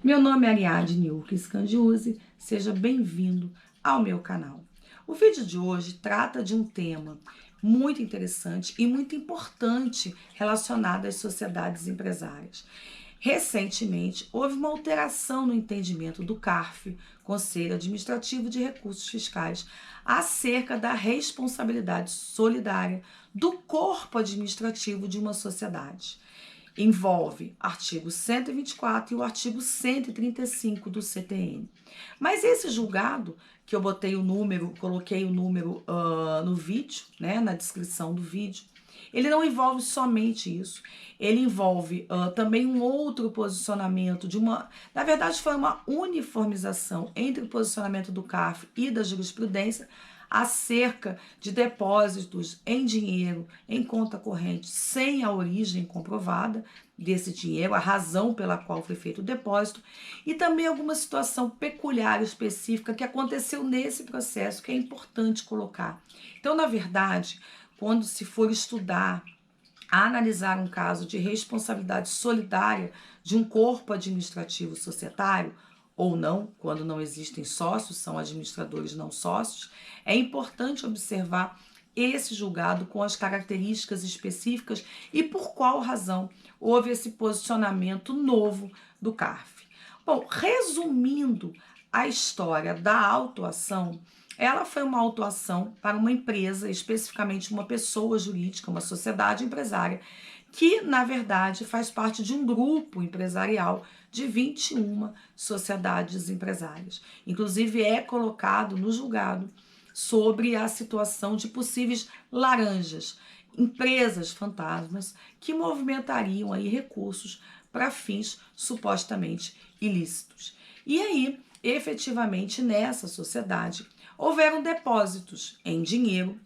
Meu nome é Ariadne Scandiuzzi, seja bem-vindo ao meu canal. O vídeo de hoje trata de um tema muito interessante e muito importante relacionado às sociedades empresárias. Recentemente, houve uma alteração no entendimento do CARF, Conselho Administrativo de Recursos Fiscais, acerca da responsabilidade solidária do corpo administrativo de uma sociedade. Envolve artigo 124 e o artigo 135 do CTN. Mas esse julgado, que eu coloquei o número no vídeo, né, na descrição do vídeo, ele não envolve somente isso, ele envolve também um outro posicionamento na verdade foi uma uniformização entre o posicionamento do CARF e da jurisprudência acerca de depósitos em dinheiro em conta corrente sem a origem comprovada desse dinheiro, a razão pela qual foi feito o depósito, e também alguma situação peculiar específica que aconteceu nesse processo que é importante colocar. Então, na verdade, quando se for estudar, analisar um caso de responsabilidade solidária de um corpo administrativo societário, ou não, quando não existem sócios, são administradores não sócios, é importante observar esse julgado com as características específicas e por qual razão houve esse posicionamento novo do CARF. Bom, resumindo a história da autuação, ela foi uma autuação para uma empresa, especificamente uma pessoa jurídica, uma sociedade empresária, que, na verdade, faz parte de um grupo empresarial de 21 sociedades empresárias. Inclusive, é colocado no julgado sobre a situação de possíveis laranjas, empresas fantasmas que movimentariam aí recursos para fins supostamente ilícitos. E aí, efetivamente, nessa sociedade, houveram depósitos em dinheiro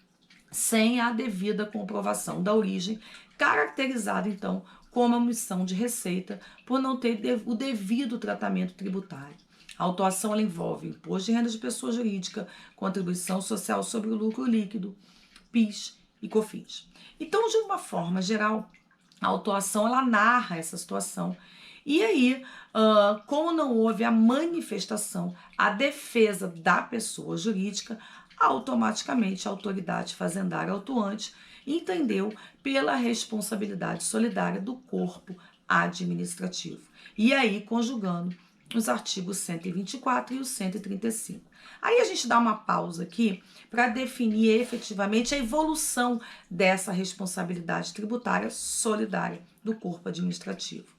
sem a devida comprovação da origem, caracterizada então como omissão de receita por não ter o devido tratamento tributário. A autuação ela envolve imposto de renda de pessoa jurídica, contribuição social sobre o lucro líquido, PIS e COFINS. Então, de uma forma geral, a autuação ela narra essa situação. E aí, como não houve a manifestação, a defesa da pessoa jurídica, automaticamente a autoridade fazendária autuante entendeu pela responsabilidade solidária do corpo administrativo. E aí, conjugando os artigos 124 e o 135. Aí a gente dá uma pausa aqui para definir efetivamente a evolução dessa responsabilidade tributária solidária do corpo administrativo.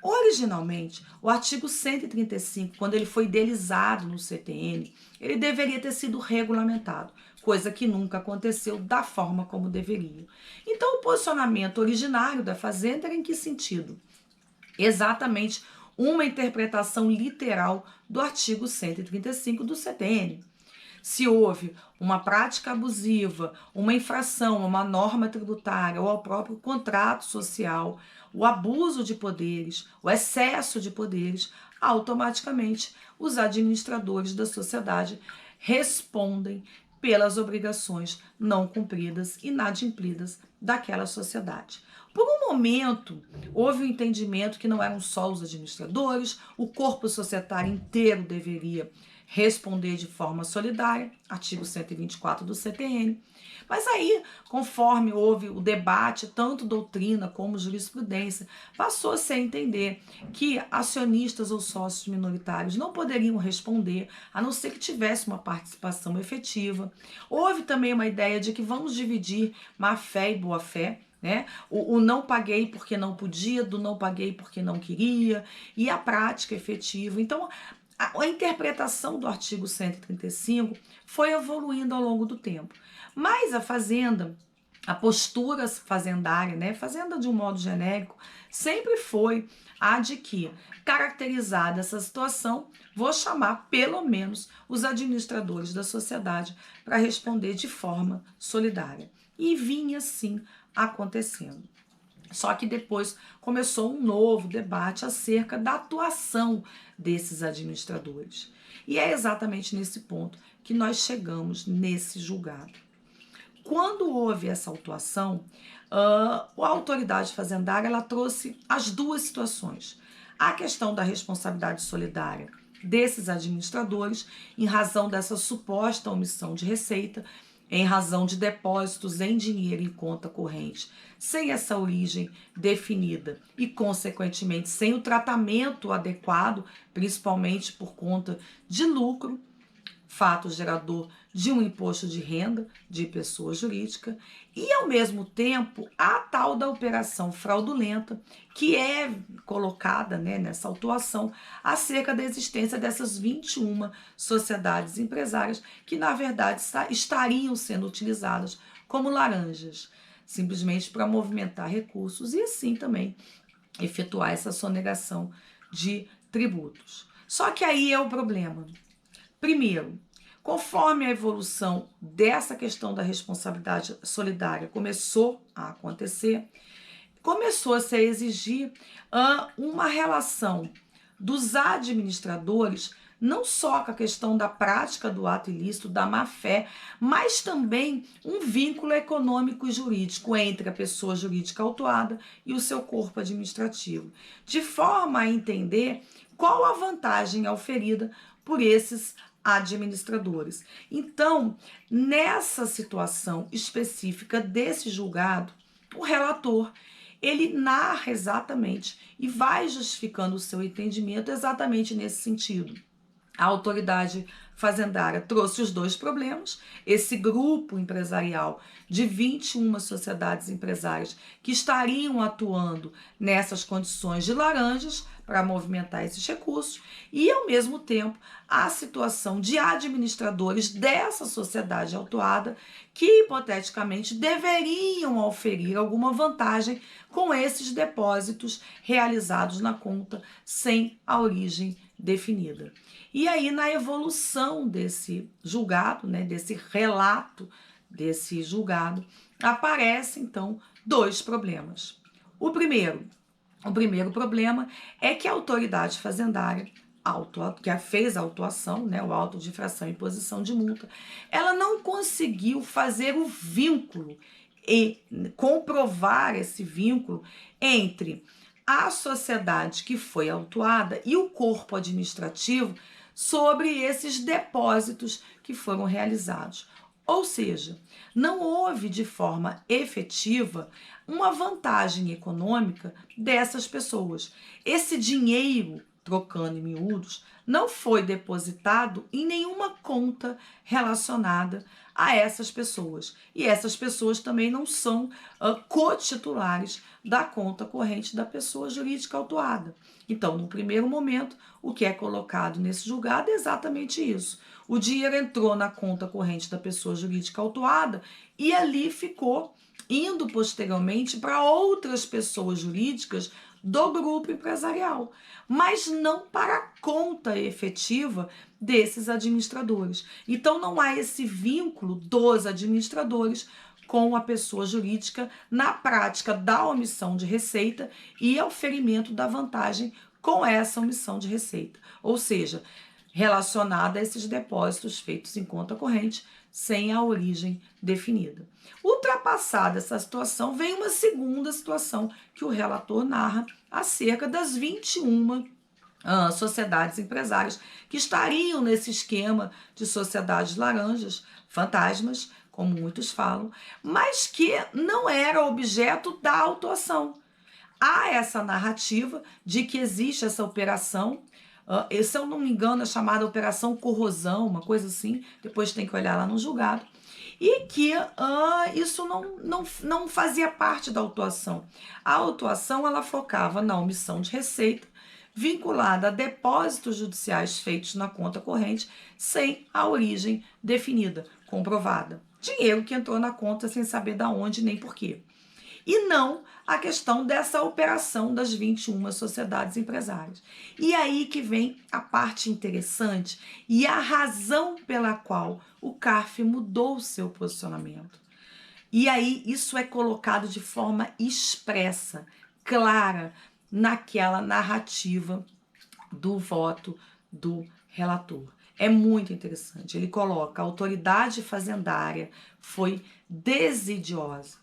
Originalmente, o artigo 135, quando ele foi idealizado no CTN, ele deveria ter sido regulamentado, coisa que nunca aconteceu da forma como deveria. Então, o posicionamento originário da Fazenda era em que sentido? Exatamente uma interpretação literal do artigo 135 do CTN. Se houve uma prática abusiva, uma infração a uma norma tributária ou ao próprio contrato social, o abuso de poderes, o excesso de poderes, automaticamente os administradores da sociedade respondem pelas obrigações não cumpridas, inadimplidas daquela sociedade. Por um momento, houve o entendimento que não eram só os administradores, o corpo societário inteiro deveria responder de forma solidária, artigo 124 do CTN. Mas aí, conforme houve o debate, tanto doutrina como jurisprudência, passou-se a entender que acionistas ou sócios minoritários não poderiam responder, a não ser que tivesse uma participação efetiva. Houve também uma ideia de que vamos dividir má-fé e boa-fé, né? O não paguei porque não podia, do não paguei porque não queria, e a prática efetiva. Então, a interpretação do artigo 135 foi evoluindo ao longo do tempo. Mas a fazenda, a postura fazendária, né, fazenda de um modo genérico, sempre foi a de que, caracterizada essa situação, vou chamar pelo menos os administradores da sociedade para responder de forma solidária. E vinha assim acontecendo. Só que depois começou um novo debate acerca da atuação desses administradores. E é exatamente nesse ponto que nós chegamos nesse julgado. Quando houve essa autuação, a autoridade fazendária ela trouxe as duas situações. a questão da responsabilidade solidária desses administradores, em razão dessa suposta omissão de receita, em razão de depósitos em dinheiro em conta corrente, sem essa origem definida e, consequentemente, sem o tratamento adequado, principalmente por conta de lucro, fato gerador de um imposto de renda de pessoa jurídica, e, ao mesmo tempo, a tal da operação fraudulenta, que é colocada, né, nessa autuação acerca da existência dessas 21 sociedades empresárias que, na verdade, estariam sendo utilizadas como laranjas, simplesmente para movimentar recursos e, assim, também efetuar essa sonegação de tributos. Só que aí é o problema. Primeiro, conforme a evolução dessa questão da responsabilidade solidária começou a acontecer, começou a se exigir uma relação dos administradores, não só com a questão da prática do ato ilícito, da má-fé, mas também um vínculo econômico e jurídico entre a pessoa jurídica autuada e o seu corpo administrativo, de forma a entender qual a vantagem oferida por esses administradores. Então, nessa situação específica desse julgado, o relator, ele narra exatamente e vai justificando o seu entendimento exatamente nesse sentido. A autoridade fazendária trouxe os dois problemas, esse grupo empresarial de 21 sociedades empresárias que estariam atuando nessas condições de laranjas para movimentar esses recursos e, ao mesmo tempo, a situação de administradores dessa sociedade autuada que, hipoteticamente, deveriam oferir alguma vantagem com esses depósitos realizados na conta sem a origem definida. E aí, na evolução desse julgado, né, desse relato desse julgado, aparecem, então, dois problemas. O primeiro problema é que a autoridade fazendária, que fez a autuação, né, o auto de infração e imposição de multa, ela não conseguiu fazer o vínculo e comprovar esse vínculo entre a sociedade que foi autuada e o corpo administrativo sobre esses depósitos que foram realizados. Ou seja, não houve de forma efetiva uma vantagem econômica dessas pessoas. Esse dinheiro, trocando em miúdos, não foi depositado em nenhuma conta relacionada a essas pessoas. E essas pessoas também não são cotitulares da conta corrente da pessoa jurídica autuada. Então, no primeiro momento, o que é colocado nesse julgado é exatamente isso. O dinheiro entrou na conta corrente da pessoa jurídica autuada e ali ficou, indo posteriormente para outras pessoas jurídicas do grupo empresarial, mas não para a conta efetiva desses administradores. Então, não há esse vínculo dos administradores com a pessoa jurídica na prática da omissão de receita e oferimento da vantagem com essa omissão de receita. Ou seja, relacionada a esses depósitos feitos em conta corrente sem a origem definida. Ultrapassada essa situação, vem uma segunda situação que o relator narra acerca das 21 sociedades empresárias que estariam nesse esquema de sociedades laranjas, fantasmas, como muitos falam, mas que não era objeto da autuação. Há essa narrativa de que existe essa operação, se eu não me engano é chamada Operação Corrosão, uma coisa assim, depois tem que olhar lá no julgado, e que isso não fazia parte da autuação. A autuação ela focava na omissão de receita, vinculada a depósitos judiciais feitos na conta corrente sem a origem definida, comprovada. Dinheiro que entrou na conta sem saber de onde nem porquê. E não a questão dessa operação das 21 sociedades empresárias. E aí que vem a parte interessante e a razão pela qual o CARF mudou o seu posicionamento. E aí isso é colocado de forma expressa, clara, naquela narrativa do voto do relator. É muito interessante. Ele coloca: a autoridade fazendária foi desidiosa.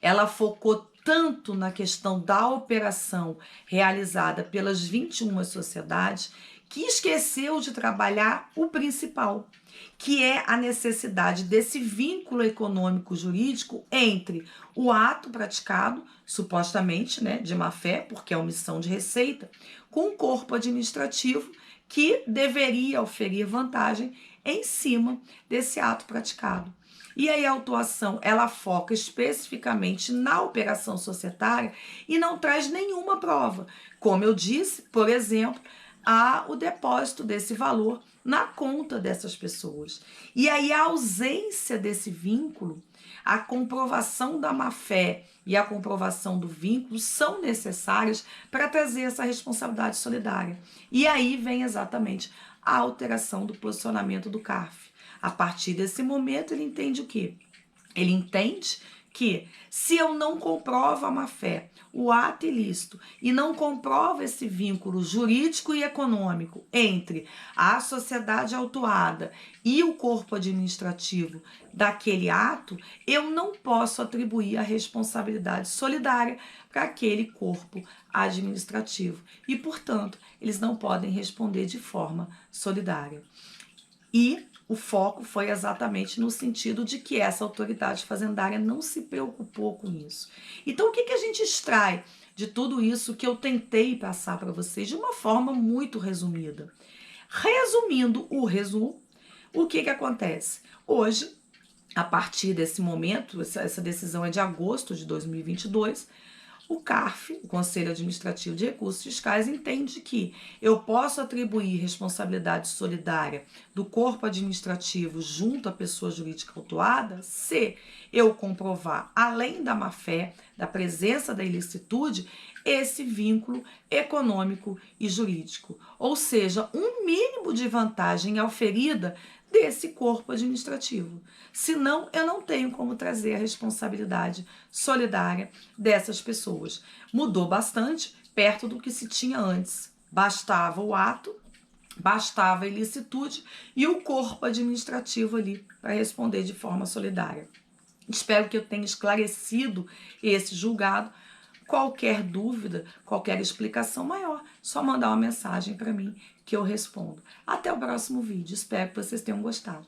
Ela focou tanto na questão da operação realizada pelas 21 sociedades, que esqueceu de trabalhar o principal, que é a necessidade desse vínculo econômico jurídico entre o ato praticado, supostamente, né, de má-fé, porque é omissão de receita, com o corpo administrativo que deveria oferir vantagem em cima desse ato praticado. E aí a autuação, ela foca especificamente na operação societária e não traz nenhuma prova. Como eu disse, por exemplo, há o depósito desse valor na conta dessas pessoas. E aí a ausência desse vínculo, a comprovação da má-fé e a comprovação do vínculo são necessárias para trazer essa responsabilidade solidária. E aí vem exatamente a alteração do posicionamento do CARF. A partir desse momento, ele entende o quê? Ele entende que se eu não comprovo a má-fé, o ato ilícito, e não comprovo esse vínculo jurídico e econômico entre a sociedade autuada e o corpo administrativo daquele ato, eu não posso atribuir a responsabilidade solidária para aquele corpo administrativo. E, portanto, eles não podem responder de forma solidária. E o foco foi exatamente no sentido de que essa autoridade fazendária não se preocupou com isso. Então, o que a gente extrai de tudo isso que eu tentei passar para vocês de uma forma muito resumida? Resumindo o resumo, o que acontece? Hoje, a partir desse momento, essa decisão é de agosto de 2022, o CARF, o Conselho Administrativo de Recursos Fiscais, entende que eu posso atribuir responsabilidade solidária do corpo administrativo junto à pessoa jurídica autuada se eu comprovar, além da má-fé, da presença da ilicitude, esse vínculo econômico e jurídico. Ou seja, um mínimo de vantagem auferida desse corpo administrativo. Senão, eu não tenho como trazer a responsabilidade solidária dessas pessoas. Mudou bastante, perto do que se tinha antes. Bastava o ato, bastava a ilicitude e o corpo administrativo ali para responder de forma solidária. Espero que eu tenha esclarecido esse julgado. Qualquer dúvida, qualquer explicação maior, só mandar uma mensagem para mim que eu respondo. Até o próximo vídeo. Espero que vocês tenham gostado.